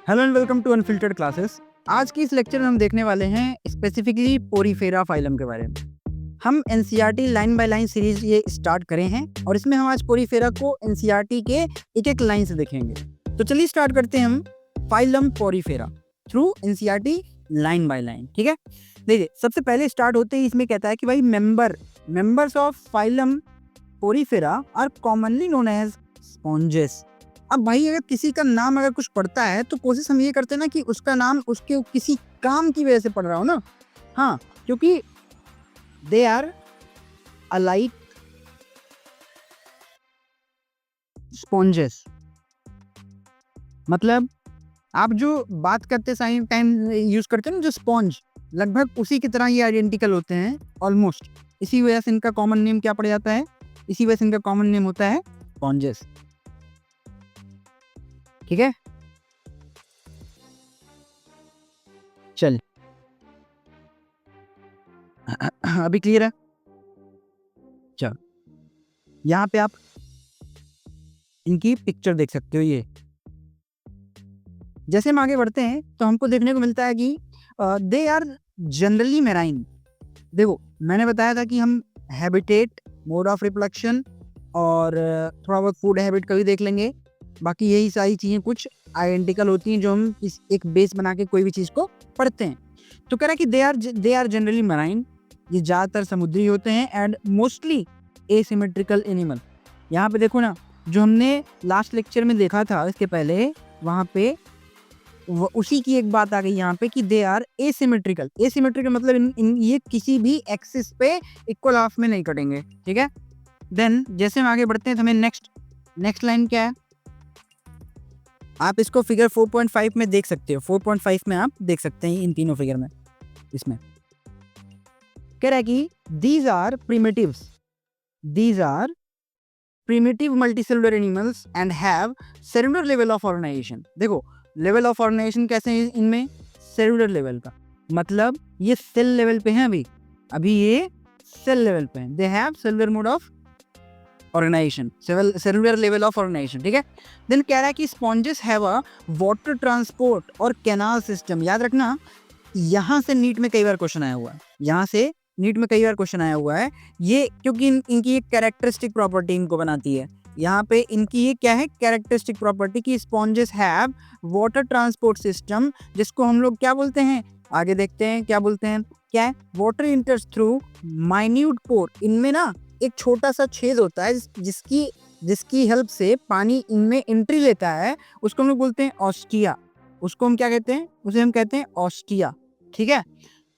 Hello and welcome to unfiltered classes. आज की इस लेक्चर में हम देखने वाले हैं स्पेसिफिकली पोरीफेरा फाइलम के बारे में। हम NCERT line by line series ये स्टार्ट करे हैं और इसमें हम आज पोरीफेरा को एनसीईआरटी के एक एक लाइन से देखेंगे। तो चलिए स्टार्ट करते हैं हम phylum Porifera through NCERT line by line. ठीक है, देखिए सबसे पहले स्टार्ट होते ही इसमें कहता है कि भाई members of phylum Porifera are commonly known as sponges. अब भाई अगर किसी का नाम अगर कुछ पढ़ता है तो कोशिश हम ये करते हैं ना कि उसका नाम उसके किसी काम की वजह से पढ़ रहा हो ना। हाँ, क्योंकि दे आर अलाइक स्पॉन्जेस। मतलब आप जो बात करते टाइम यूज करते हैं ना, जो स्पॉन्ज, लगभग उसी की तरह ये आइडेंटिकल होते हैं ऑलमोस्ट। इसी वजह से इनका कॉमन नेम क्या पड़ जाता है, इसी वजह से इनका कॉमन नेम होता है स्पॉन्जेस। ठीक है, चल अभी क्लियर है। चल यहाँ पे आप इनकी पिक्चर देख सकते हो। ये जैसे हम आगे बढ़ते हैं तो हमको देखने को मिलता है कि दे आर जनरली मेराइन। देखो मैंने बताया था कि हम हैबिटेट, मोड ऑफ रिप्रोडक्शन और थोड़ा बहुत फूड हैबिट का भी देख लेंगे। बाकी यही सारी चीज़ें कुछ आइडेंटिकल होती हैं जो हम इस एक बेस बना के कोई भी चीज़ को पढ़ते हैं। तो कह रहा है कि दे आर जनरली मराइन, ये ज़्यादातर समुद्री होते हैं एंड मोस्टली एसिमेट्रिकल एनिमल। यहाँ पे देखो ना, जो हमने लास्ट लेक्चर में देखा था इसके पहले, वहाँ पे उसी की एक बात आ गई यहाँ पे कि दे आर एसिमेट्रिकल। एसिमेट्रिकल मतलब ये किसी भी एक्सिस पे इक्वल हाफ में नहीं कटेंगे। ठीक है, देन जैसे हम आगे बढ़ते हैं तो हमें नेक्स्ट लाइन क्या है, आप इसको फिगर 4.5 में देख सकते हो। 4.5 में आप देख सकते हैं इन तीनों फिगर में। इसमें कह रहा है कि these are primitive multicellular animals and have cellular level of organisation. देखो लेवल ऑफ ऑर्गेनाइजेशन कैसे है इनमें, सेलुलर लेवल का मतलब ये सेल लेवल पे हैं। अभी ये सेल लेवल पे हैं। They have cellular mode of organisation, cellular level of organisation. ठीक है, देन कह रहा है कि sponges have a water transport or canal system. याद रखना, यहाँ से नीट में कई बार क्वेश्चन आया हुआ है, ये क्योंकि इनकी एक कैरेक्टरिस्टिक प्रॉपर्टी इनको बनाती है। यहाँ पे इनकी ये क्या है, कैरेक्टरिस्टिक प्रॉपर्टी की sponges have water transport system, जिसको हम लोग क्या बोलते हैं, आगे देखते हैं क्या बोलते हैं। क्या है, वाटर इंटर्स थ्रू माइन्यूट पोर। इनमें ना एक छोटा सा छेद होता है जिसकी हेल्प से पानी इनमें एंट्री लेता है, उसको हम लोग बोलते हैं ऑस्टिया। उसको हम क्या कहते हैं, उसे हम कहते हैं ऑस्टिया। ठीक है,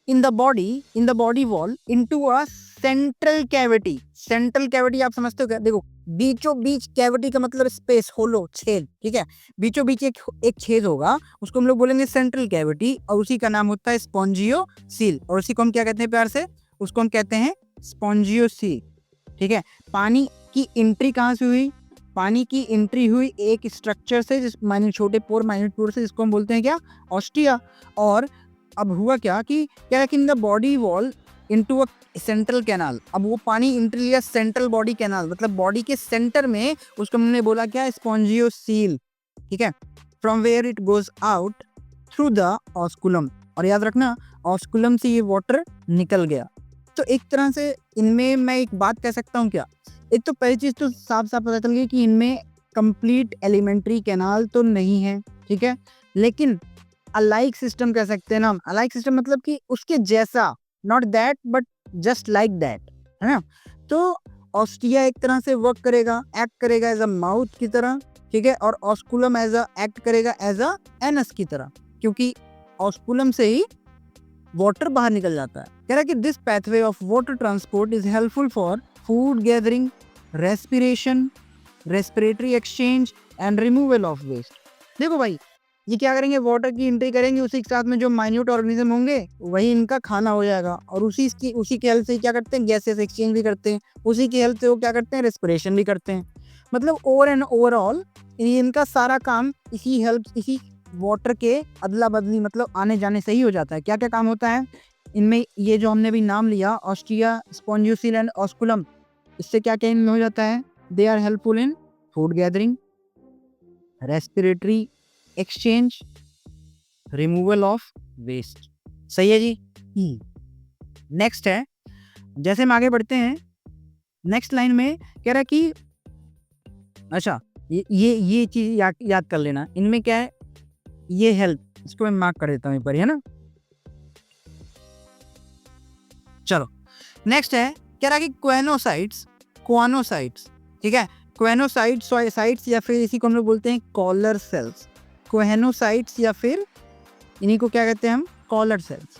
इन the body wall into a central cavity. Central cavity आप समझते हो क्या, देखो बीचों बीच, कैविटी का मतलब स्पेस, होलो, छेद। ठीक है, बीचों बीच एक छेद होगा, उसको हम लोग बोलेंगे सेंट्रल कैविटी, और उसी का नाम होता है स्पॉन्जियोसील। और उसी को हम क्या कहते हैं प्यार से, उसको हम कहते हैं स्पॉन्जियोसील। ठीक है, पानी की एंट्री कहाँ से हुई, पानी की एंट्री हुई एक स्ट्रक्चर से, जिस माइन्यूट पोर से, जिसको हम बोलते हैं क्या, ऑस्टिया। और अब हुआ क्या कि in the body wall into a central canal. अब वो पानी एंट्री लिया सेंट्रल बॉडी कैनाल, मतलब बॉडी के सेंटर में, उसको हमने बोला क्या, स्पॉन्जियोसील। ठीक है, from where it goes out through the osculum. और याद रखना, ऑस्कुलम से ये वाटर निकल गया। तो एक तरह से इनमें मैं एक बात कह सकता हूँ क्या, एक तो पहली चीज तो साफ साफ पता चल गई कि इनमें कंप्लीट एलिमेंट्री कैनाल तो नहीं है। ठीक है, लेकिन अलाइक सिस्टम कह सकते हैं ना। अलाइक सिस्टम मतलब कि उसके जैसा, not that but just like that, है ना। तो ऑस्टिया एक तरह से वर्क करेगा, एक्ट करेगा एज अ माउथ की तरह। ठीक है, और ऑस्कुलम एज अ एक्ट करेगा एज अ एनस की तरह, क्योंकि ऑस्कुलम से ही वाटर बाहर निकल जाता है। कह रहा है कि this pathway of water transport is helpful for food gathering, respiration, respiratory exchange and removal of waste. देखो भाई, ये क्या करेंगे, वाटर की एंट्री करेंगे, उसी के साथ में जो माइन्यूट ऑर्गेनिज्म होंगे वही इनका खाना हो जाएगा। और उसी की हेल्प से क्या करते हैं, गैसेस एक्सचेंज भी करते हैं, उसी की हेल्प से वो क्या करते हैं, रेस्पिरेशन भी करते हैं। मतलब ओवरऑल इनका सारा काम इसी वाटर के अदला बदली, मतलब आने जाने से ही हो जाता है। क्या क्या काम होता है इनमें, ये जो हमने भी नाम लिया, ऑस्टिया, स्पॉन्जियोसील एंड ऑस्कुलम, इससे क्या क्या इनमें हो जाता है, they are helpful in food gathering, respiratory exchange, removal of waste. सही है जी। नेक्स्ट है, जैसे हम आगे बढ़ते हैं, नेक्स्ट लाइन में कह रहा है कि अच्छा ये चीज याद कर लेना, इनमें क्या है, ये हेल्थ, इसको मैं मार्क कर देता हूँ पर, है ना। चलो नेक्स्ट है, कह रहा है कि क्वानोसाइट्स, ठीक है, क्वेनोसाइट्स या फिर इसी को हम लोग बोलते हैं कॉलर सेल्स। क्वेनोसाइट्स या फिर इन्हीं को क्या कहते हैं हम, कॉलर सेल्स।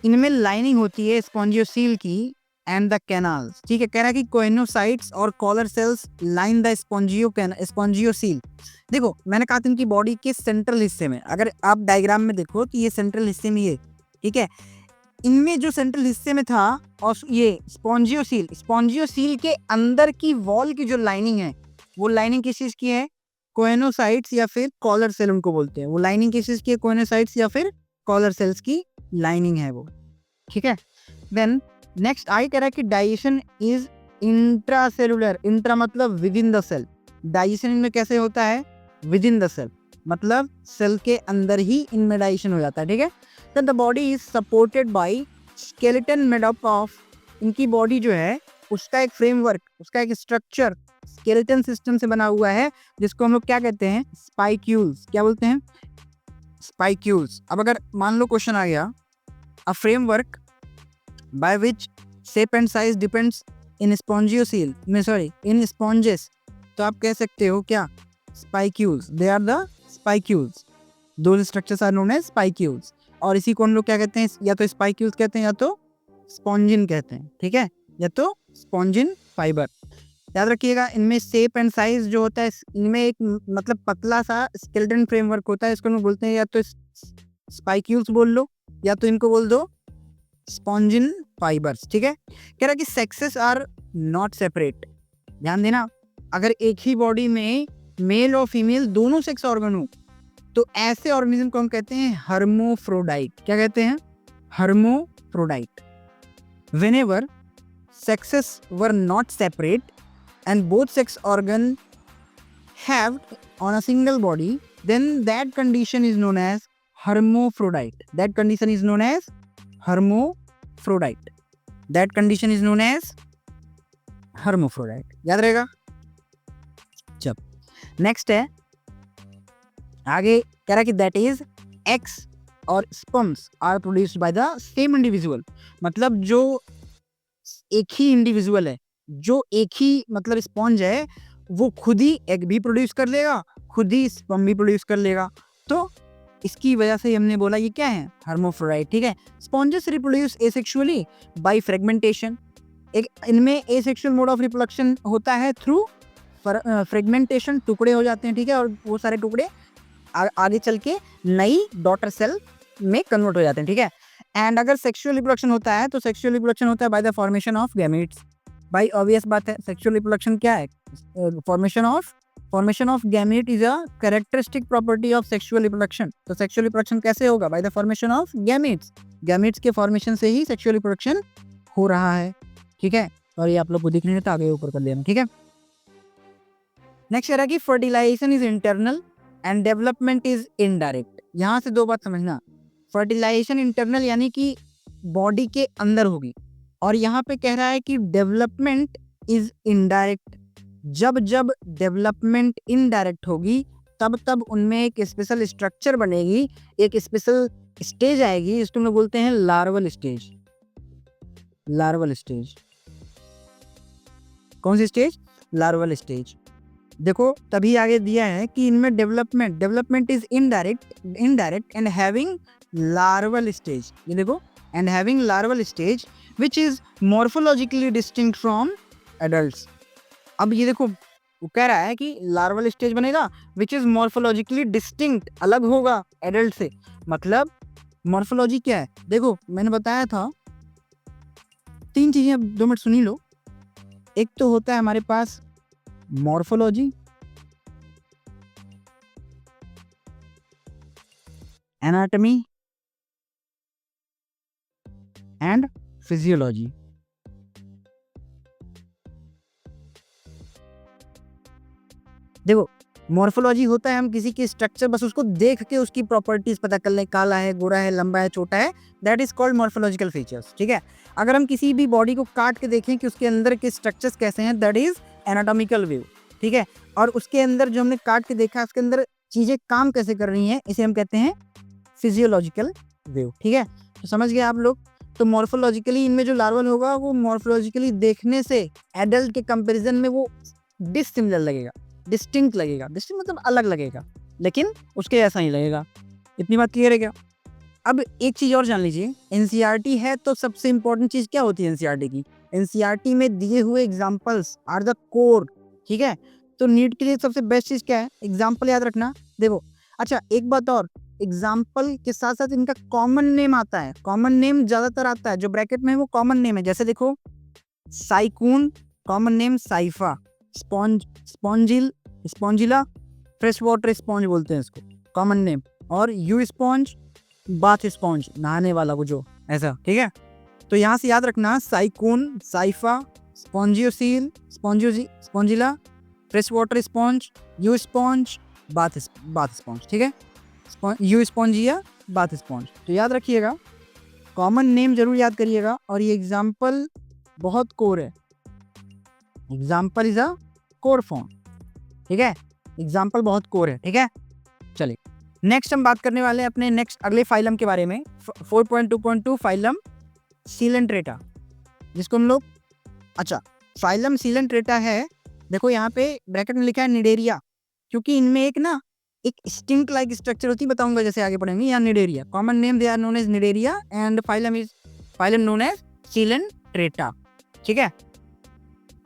इनमें लाइनिंग होती है स्पॉन्जियोसील की एंड द कैनाल्स, ठीक है। कह रहा है कि choanocytes or collar cells line the spongocoel. देखो मैंने कहा था इनकी बॉडी के सेंट्रल हिस्से में, अगर आप डायग्राम में देखो तो ये सेंट्रल हिस्से में ये, ठीक है, इनमें जो सेंट्रल हिस्से में था और ये स्पॉन्जियोसील के अंदर की वॉल की जो लाइनिंग है, वो लाइनिंग किस चीज की है, क्वेनोसाइट्स या फिर कॉलर सेल उनको बोलते हैं। वो लाइनिंग किस चीज की है, क्वेनोसाइट्स या फिर कॉलर सेल्स की लाइनिंग है वो, ठीक है। देन नेक्स्ट आई कह रहा है कि डाइजेशन इज इंट्रासेलुलर। इंट्रा मतलब within the cell, digestion इनमें कैसे होता है, विद इन द सेल, मतलब सेल के अंदर ही इनमें डाइजेशन हो जाता है, ठीक है। Then the body is supported by skeleton made up of, इनकी बॉडी जो है उसका एक फ्रेमवर्क, उसका एक स्ट्रक्चर स्केलेटन सिस्टम से बना हुआ है, जिसको हम लोग क्या कहते हैं, स्पाइक्यूल्स। क्या बोलते हैं, स्पाइक्यूल्स। अब अगर मान लो क्वेश्चन आ गया, a framework by which shape and size depends in spongocoel में, सॉरी इन स्पॉन्जेस, तो आप कह सकते हो क्या, spicules, they are the spicules, those structures are known as spicules. और इसी को हम लोग क्या कहते हैं, या तो स्पाइक्यूल्स कहते हैं या तो स्पॉन्जिन कहते हैं, ठीक है, या तो स्पॉन्जिन फाइबर। याद रखिएगा इनमें शेप एंड साइज जो होता है, इनमें एक मतलब पतला सा स्केलेटन फ्रेमवर्क होता है, इसको हम बोलते हैं या तो स्पाइक्यूल्स बोल लो या तो इनको बोल दो स्पॉन्जिन फाइबर्स, ठीक है। कह रहा कि सेक्सेस आर नॉट सेपरेट। ध्यान देना, अगर एक ही बॉडी में मेल और फीमेल दोनों सेक्स ऑर्गन हो तो ऐसे ऑर्गेनिज्म को हम कहते हैं हर्मोफ्रोडाइट। क्या कहते हैं, हर्मोफ्रोडाइट। Whenever sexes were not separate and both sex organ have on a single body, then that condition is known as hermaphrodite. That condition is known as hermaphrodite. That condition is known as hermaphrodite. याद रहेगा। जब next है आगे कह रहा है कि that is eggs और sperms are produced by the same individual. मतलब जो एक ही इंडिविजुअल है, जो एक ही मतलब स्पॉन्ज है, वो खुद ही एग भी प्रोड्यूस कर लेगा, खुद ही स्पर्म भी प्रोड्यूस कर लेगा। तो इसकी वजह से हमने बोला ये क्या है, हर्मोफ्रोडाइट, ठीक है। Sponges reproduce asexually by fragmentation. एक इनमें एसेक्सुअल मोड ऑफ रिप्रोडक्शन होता है थ्रू फ्रेगमेंटेशन, टुकड़े हो जाते हैं, ठीक है, और वो सारे टुकड़े आगे चल के नई डॉटर सेल में कन्वर्ट हो जाते हैं, ठीक है। एंड अगर सेक्सुअल रिप्रोडक्शन होता है तो सेक्सुअल रिप्रोडक्शन होता है by the formation of gametes. भाई ऑब्वियस बात है, सेक्सुअल रिप्रोडक्शन क्या है, formation of gamete is a characteristic property of sexual reproduction. तो सेक्सुअल रिप्रोडक्शन कैसे होगा, by the formation of gametes. Gametes के फॉर्मेशन से ही सेक्सुअल रिप्रोडक्शन हो रहा है, ठीक है। और ये आप लोग को दिख नहीं देता, आगे ऊपर कर लेना, ठीक है। नेक्स्ट कह रहा है कि fertilisation is internal and development is indirect. यहाँ से दो बात समझना, फर्टिलाइजेशन इंटरनल यानी कि बॉडी के अंदर होगी, और यहाँ पे कह रहा है कि डेवलपमेंट इज इनडायरेक्ट। जब जब डेवलपमेंट इनडायरेक्ट होगी तब तब उनमें एक स्पेशल स्ट्रक्चर बनेगी, एक स्पेशल स्टेज आएगी, इसको हम लोग बोलते हैं लार्वल स्टेज। लार्वल स्टेज कौन सी स्टेज, लार्वल स्टेज। देखो तभी आगे दिया है कि इनमें development is indirect and having larval stage. ये देखो, and having larval stage which is morphologically distinct from adults. अब ये देखो वो कह रहा है कि लार्वल स्टेज बनेगा विच इज मॉर्फोलॉजिकली डिस्टिंक्ट, अलग होगा एडल्ट से। मतलब मॉर्फोलॉजी क्या है, देखो मैंने बताया था तीन चीजें, अब 2 मिनट सुनी लो। एक तो होता है हमारे पास मॉर्फोलॉजी, एनाटॉमी एंड फिजियोलॉजी। देखो मॉर्फोलॉजी होता है हम किसी की स्ट्रक्चर बस उसको देख के उसकी प्रॉपर्टीज पता कर लें, काला है, गोरा है, लंबा है, छोटा है, that is called morphological features. ठीक है, अगर हम किसी भी बॉडी को काट के देखें कि उसके अंदर के स्ट्रक्चर्स कैसे हैं, दैट इज एनाटॉमिकल व्यू। ठीक है, और उसके अंदर जो हमने काट के देखा उसके अंदर चीजें काम कैसे कर रही हैं, इसे हम कहते हैं फिजियोलॉजिकल व्यू। ठीक है, तो समझ गए आप लोग। तो मॉर्फोलॉजिकली इनमें जो लार्वल होगा वो मॉर्फोलॉजिकली देखने से एडल्ट के कंपैरिजन में वो डिसिमिलर लगेगा, डिस्टिंक्ट लगेगा, डिस्टिंक्ट मतलब अलग लगेगा, लेकिन उसके ऐसा ही लगेगा। इतनी बात क्लियर है क्या? अब एक चीज और जान लीजिए, एनसीईआरटी है तो सबसे इंपॉर्टेंट चीज क्या होती है एनसीईआरटी की? एनसीईआरटी में दिए हुए एग्जांपल्स आर द कोर। ठीक है, तो नीट के लिए सबसे बेस्ट चीज क्या है? एग्जाम्पल याद रखना। देखो, अच्छा एक बात और, एग्जाम्पल के साथ साथ इनका कॉमन नेम आता है। कॉमन नेम ज्यादातर आता है, जो ब्रैकेट में है वो कॉमन नेम है। जैसे देखो, Sycon common name Scypha, Spongilla fresh water sponge बोलते हैं इसको, कॉमन नेम। और यू स्पॉन्ज बाथ स्पॉन्ज, नहाने वाला वो जो ऐसा। ठीक है, तो यहाँ से याद रखना, Sycon, Scypha, spongocoel, Spongilla, fresh water sponge, Euspongia, bath sponge. ठीक है, यू स्पॉन्जिया, बाथ स्पॉन्ज। तो याद रखिएगा, कॉमन नेम जरूर याद करिएगा। और ये एग्जाम्पल बहुत कोर है, example is a core form. ठीक है, एग्जाम्पल बहुत कोर है। ठीक है, चलिए नेक्स्ट हम बात करने वाले हैं अपने नेक्स्ट अगले फाइलम के बारे में, 4.2.2 फाइलम सीलेंट्रेटा, जिसको हम लोग, अच्छा फाइलम सीलेंट्रेटा है। देखो यहाँ पे ब्रैकेट में लिखा है निडेरिया, क्योंकि इनमें एक स्टिंक लाइक स्ट्रक्चर होती है, बताऊंगा जैसे आगे पढ़ेंगे। यहाँ Cnidaria, common name they are known as Cnidaria and phylum known as Coelenterata. ठीक है,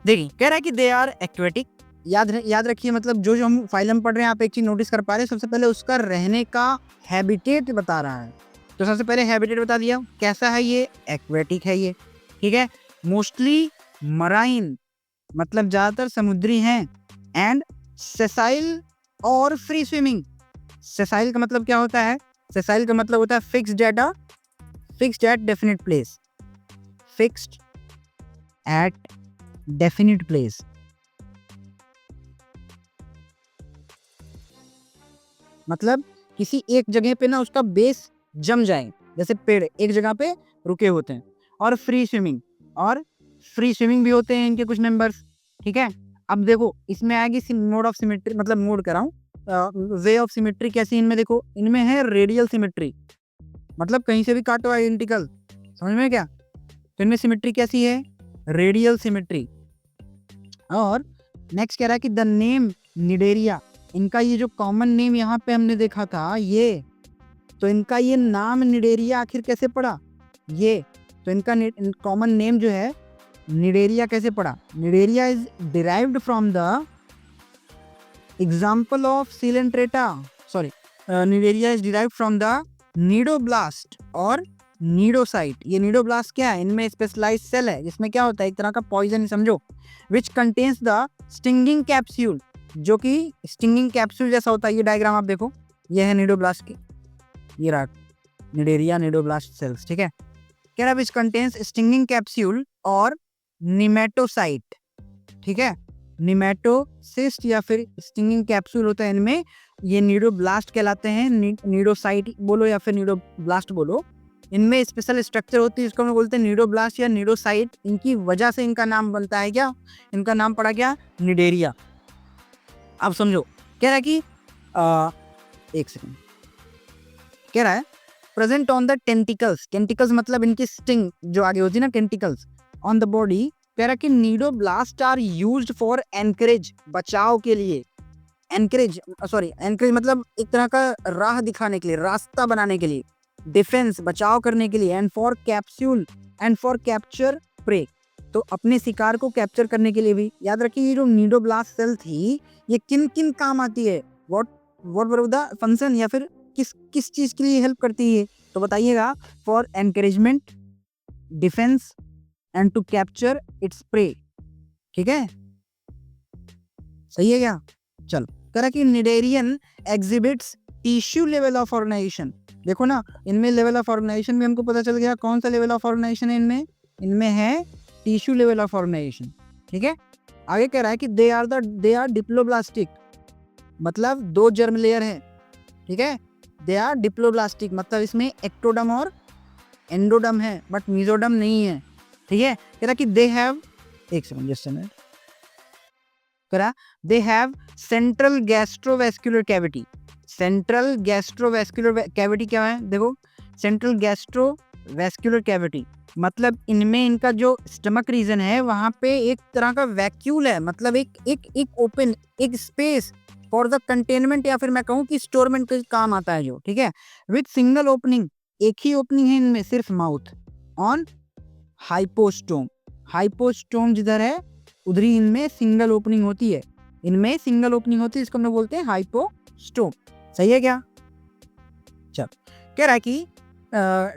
देखिए कह रहा है कि दे आर एक्वेटिक। याद रखिए, मतलब जो हम फाइलम पढ़ रहे हैं आप एक चीज नोटिस कर पा रहे हैं, सबसे पहले उसका रहने का हैबिटेट बता रहा है। तो सबसे पहले हैबिटेट बता दिया, कैसा है ये? एक्वेटिक है ये। ठीक है, मोस्टली मराइन मतलब ज्यादातर समुद्री हैं, एंड सेसाइल और फ्री स्विमिंग। सेसाइल का मतलब क्या होता है? सेसाइल का मतलब होता है fixed at definite place, fixed at definite place. मतलब किसी एक जगह पे ना उसका बेस जम जाए, जैसे पेड़ एक जगह पे रुके होते हैं। और फ्री स्विमिंग भी होते हैं इनके कुछ मेंबर्स। ठीक है, अब देखो इसमें आएगी मोड ऑफ सिमेट्री, मतलब मोड कराऊं, वे ऑफ सिमेट्री कैसी इनमें? देखो इनमें है रेडियल सिमेट्री, मतलब कहीं से भी काटो आइडेंटिकल, समझ में क्या? तो इनमें सिमेट्री कैसी है? Radial symmetry. और नेक्स्ट कह रहा है कि द नेम निडेरिया, इनका ये जो कॉमन नेम यहाँ पे हमने देखा था ये, तो इनका ये नाम निडेरिया आखिर कैसे पड़ा? ये तो इनका कॉमन नेम जो है निडेरिया कैसे पड़ा? Cnidaria is derived from the example of Coelenterata, sorry, Cnidaria is derived from the cnidoblast और नीडोसाइट। ये नीडोब्लास्ट क्या है? इनमें स्पेशलाइज्ड सेल है जिसमें क्या होता है, एक तरह का पॉइजन समझो, which contains the stinging capsule, जो कि स्टिंगिंग कैप्सूल जैसा होता है। ये डायग्राम आप देखो, ये है नीडोब्लास्ट की, ये रहा निडेरिया नीडोब्लास्ट सेल्स। ठीक है, कह रहा विच कंटेन्स स्टिंगिंग कैप्सूल और निमेटोसाइट। ठीक है, निमेटोसिस्ट या फिर स्टिंगिंग कैप्सूल होता है इनमें, ये नीडोब्लास्ट कहलाते हैं। नीडोसाइट बोलो या फिर नीडोब्लास्ट बोलो, इनमें स्पेशल स्ट्रक्चर होती है जिसको हम बोलते हैं नीडोब्लास्ट या नीडोसाइट। इनकी वजह से इनका नाम बनता है क्या? इनका नाम पड़ा क्या? निडेरिया। अब समझो, कह रहा है कि एक सेकंड, कह रहा है प्रेजेंट ऑन द टेंटिकल्स मतलब इनकी स्टिंग जो आगे होती है ना, टेंटिकल्स ऑन द बॉडी। कह रहा है कि cnidoblasts are used for anchorage, बचाव के लिए। एनकरेज मतलब एक तरह का राह दिखाने के लिए, रास्ता बनाने के लिए, डिफेंस बचाव करने के लिए, एंड फॉर कैप्चर प्रे, तो अपने शिकार को कैप्चर करने के लिए भी। याद रखिए ये जो नीडोब्लास्ट सेल थी ये किन किन काम आती है, व्हाट वर द फंक्शन, या फिर किस चीज के लिए हेल्प करती है? तो बताइएगा, for encouragement, defence and to capture its prey. ठीक है, सही है क्या? चलो, कह रहा कि cnidarian exhibits tissue level of organisation. देखो ना, इनमें लेवल ऑफ ऑर्गेनाइजेशन भी हमको पता चल गया। कौन सा लेवल ऑफ ऑर्गेनाइजेशन है इनमें? इनमें है टिश्यू लेवल ऑफ ऑर्गेनाइजेशन। ठीक है, आगे कह रहा है कि दे आर डिप्लोब्लास्टिक। मतलब 2 जर्म लेयर है, ठीक है। दे आर डिप्लोब्लास्टिक, मतलब इसमें एक्टोडर्म और एंडोडर्म है बट मेसोडर्म नहीं है, ठीक है। कह रहा कि दे हैव, एक सेकंड जस्ट मिनट, करा they have central gastrovascular cavity. Central gastrovascular cavity क्या है, देखो सेंट्रल गैस्ट्रोवेस्कुलर कैविटी मतलब इनमें इनका जो स्टमक रीजन है वहां पे एक तरह का वैक्यूल है, मतलब एक ओपन एक स्पेस फॉर द कंटेनमेंट, या फिर मैं कहूँ कि स्टोरमेंट के काम आता है जो, ठीक है। विथ सिंगल ओपनिंग, एक ही ओपनिंग है इनमें, सिर्फ माउथ ऑन हाइपोस्टोम। हाइपोस्टोम जिधर है उधर ही इनमें सिंगल ओपनिंग होती है, इनमें सिंगल ओपनिंग होती है, इसको हम लोग बोलते हैं हाइपोस्टोम। सही है क्या? चल, कह रहा है कि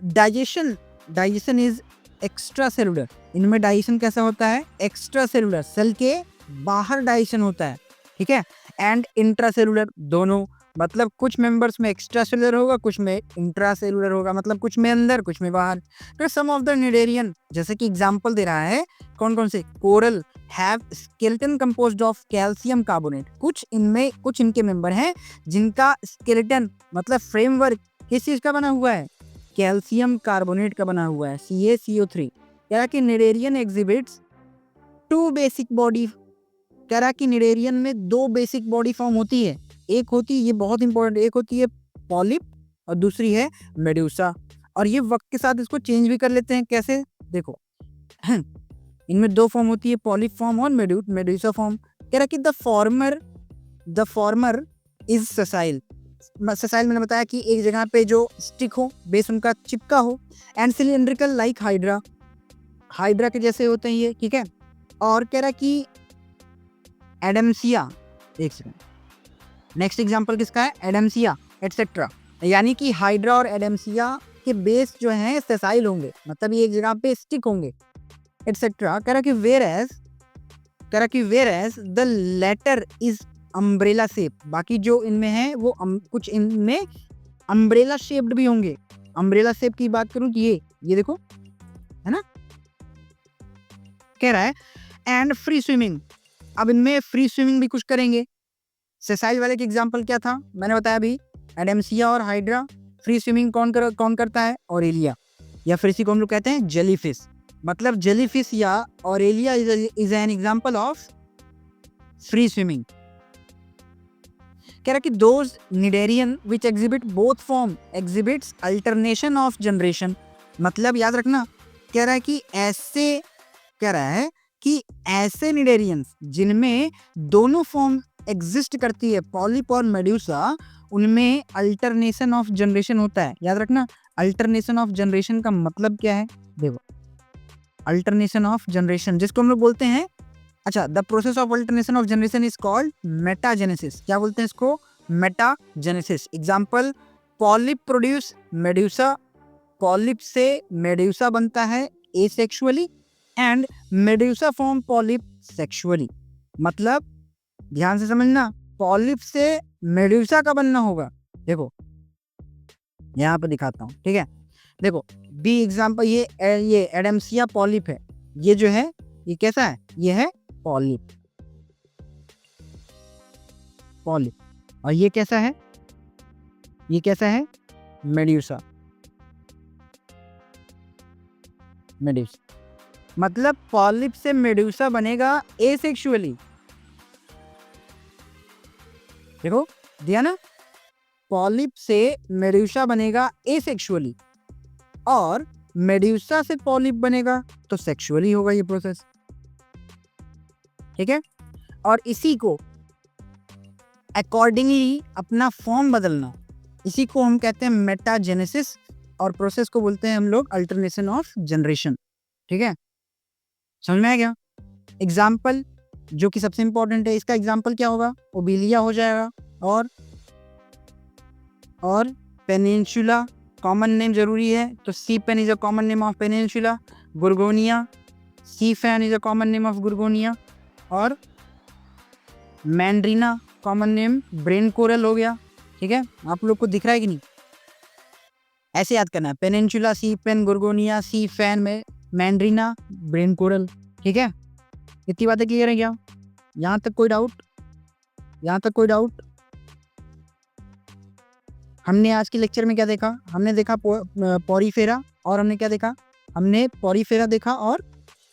डाइजेशन इज एक्स्ट्रा सेलुलर। इनमें डाइजेशन कैसा होता है? एक्स्ट्रा सेलुलर, सेल के बाहर डाइजेशन होता है, ठीक है। एंड इंट्रा सेलुलर, दोनों, मतलब कुछ मेंबर्स में एक्स्ट्रा सेलुलर होगा, कुछ में इंट्रा सेलुलर होगा, मतलब कुछ में अंदर कुछ में बाहर। तो सम ऑफ द निडेरियन, जैसे कि एग्जांपल दे रहा है, कौन कौन से? Coral have skeleton composed of calcium carbonate. कुछ इनके मेंबर हैं जिनका स्केलेटन मतलब फ्रेमवर्क किस चीज का बना हुआ है? कैल्शियम कार्बोनेट का बना हुआ है, CaCO3। कह रहा कि निडेरियन एग्जिबिट्स 2 बेसिक बॉडी। कह रहा कि निडेरियन में 2 बेसिक बॉडी फॉर्म होती है, एक होती है, ये बहुत इंपॉर्टेंट, एक होती है पॉलिप और दूसरी है मेडुसा। और ये वक्त के साथ इसको चेंज भी कर लेते हैं, कैसे? देखो इनमें 2 फॉर्म होती है, पॉलिप फॉर्म और मेडुसा फॉर्म। कह रहा कि द फॉर्मर इज ससाइल। ससाइल मैंने बताया कि एक जगह पे जो स्टिक हो, बेस उनका चिपका हो, एंड सिलिंड्रिकल लाइक हाइड्रा के जैसे होते हैं ये, ठीक है। और कह रहा कि एडम्सिया, एक सेकंड, नेक्स्ट एग्जांपल किसका है? Adamsia etcetera. यानी कि हाइड्रा और एडम्सिया के बेस जो हैं सेसाइल होंगे, मतलब ये एक जगह पे स्टिक होंगे एटसेट्रा। कह रहा कि whereas the latter is umbrella shape. बाकी जो इनमें है वो कुछ इनमें अम्ब्रेला शेप्ड भी होंगे। अम्ब्रेला शेप की बात करूं कि ये देखो, है ना। कह रहा है एंड फ्री स्विमिंग, अब इनमें फ्री स्विमिंग भी कुछ करेंगे। सेसाइल वाले की एग्जांपल क्या था? मैंने बताया अभी, एडेम्सिया और हाइड्रा। फ्री स्विमिंग कौन करता है? ऑरेलिया, या फिर इसी को हम लोग कहते हैं जेलीफिश। मतलब जेलीफिश या Aurelia is an example of free swimming. कह रहा कि those cnidarian which exhibit both form exhibits alternation of generation. मतलब याद रखना, कह रहा है कि ऐसे निडेरियंस जिनमें दोनों फॉर्म एग्जिस्ट करती है, पॉलिप और मेडुसा, उनमें अल्टरनेशन ऑफ जनरेशन होता है। याद रखना, अल्टरनेशन ऑफ जनरेशन का मतलब क्या है? देखो, अल्टरनेशन ऑफ जनरेशन जिसको हम लोग बोलते हैं, अच्छा, the process of alternation of generation is called metagenesis. क्या बोलते हैं इसको? Metagenesis. Example, polyp produce Medusa. Polyp से मेडुसा बनता है asexually, and Medusa form polyp sexually. मतलब ध्यान से समझना, पॉलिप से मेडुसा का बनना होगा। देखो यहाँ पे दिखाता हूँ, ठीक है। देखो बी एग्जांपल, ये एडेम्सिया पॉलिप है, ये जो है ये कैसा है? ये है पॉलिप। और ये कैसा है? ये कैसा है? मेडुसा। मतलब पॉलिप से मेडुसा बनेगा एसेक्सुअली। देखो दिया ना, पॉलिप से मेडुसा बनेगा एसेक्सुअली, और मेडुसा से पॉलिप बनेगा तो सेक्सुअली होगा ये प्रोसेस, ठीक है। और इसी को अकॉर्डिंगली अपना फॉर्म बदलना, इसी को हम कहते हैं मेटाजेनेसिस, और प्रोसेस को बोलते हैं हम लोग अल्टरनेशन ऑफ जनरेशन, ठीक है। समझ में आ गया? एग्जाम्पल जो कि सबसे इंपॉर्टेंट है, इसका एग्जाम्पल क्या होगा? ओबिलिया हो जाएगा, और पेनिनसुला कॉमन नेम जरूरी है, तो sea pen is a common name of Pennatula. Gorgonia, sea fan is a common name of Gorgonia. और Meandrina common name brain coral हो गया, ठीक है। आप लोग को दिख रहा है कि नहीं? ऐसे याद करना है, पेनिनसुला, सी पेन, गुर्गोनिया, सी फैन में मैंड्रीना, ब्रेन कोरल, ठीक है। इतनी बातें क्लियर है क्या? यहाँ तक कोई डाउट? हमने आज के लेक्चर में क्या देखा, हमने देखा पॉरीफेरा, और हमने क्या देखा, हमने पॉरीफेरा देखा और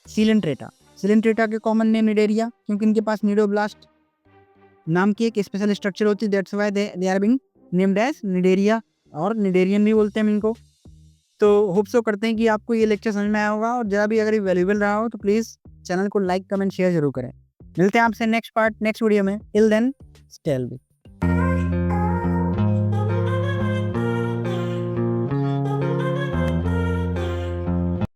सिलेंट्रेटा। सिलेंट्रेटा के कॉमन नेम निडेरिया, क्योंकि इनके पास निडोब्लास्ट नाम की एक स्पेशल स्ट्रक्चर होती है, that's why they are being named as Cnidaria, और निडेरियन भी बोलते हैं हम इनको। तो होप सो करते हैं कि आपको ये लेक्चर समझ में आया होगा, और ज़रा भी अगर वैल्यूएबल रहा हो तो प्लीज़ चैनल को लाइक कमेंट शेयर जरूर करें। मिलते हैं आपसे नेक्स्ट वीडियो में। Till then stay healthy.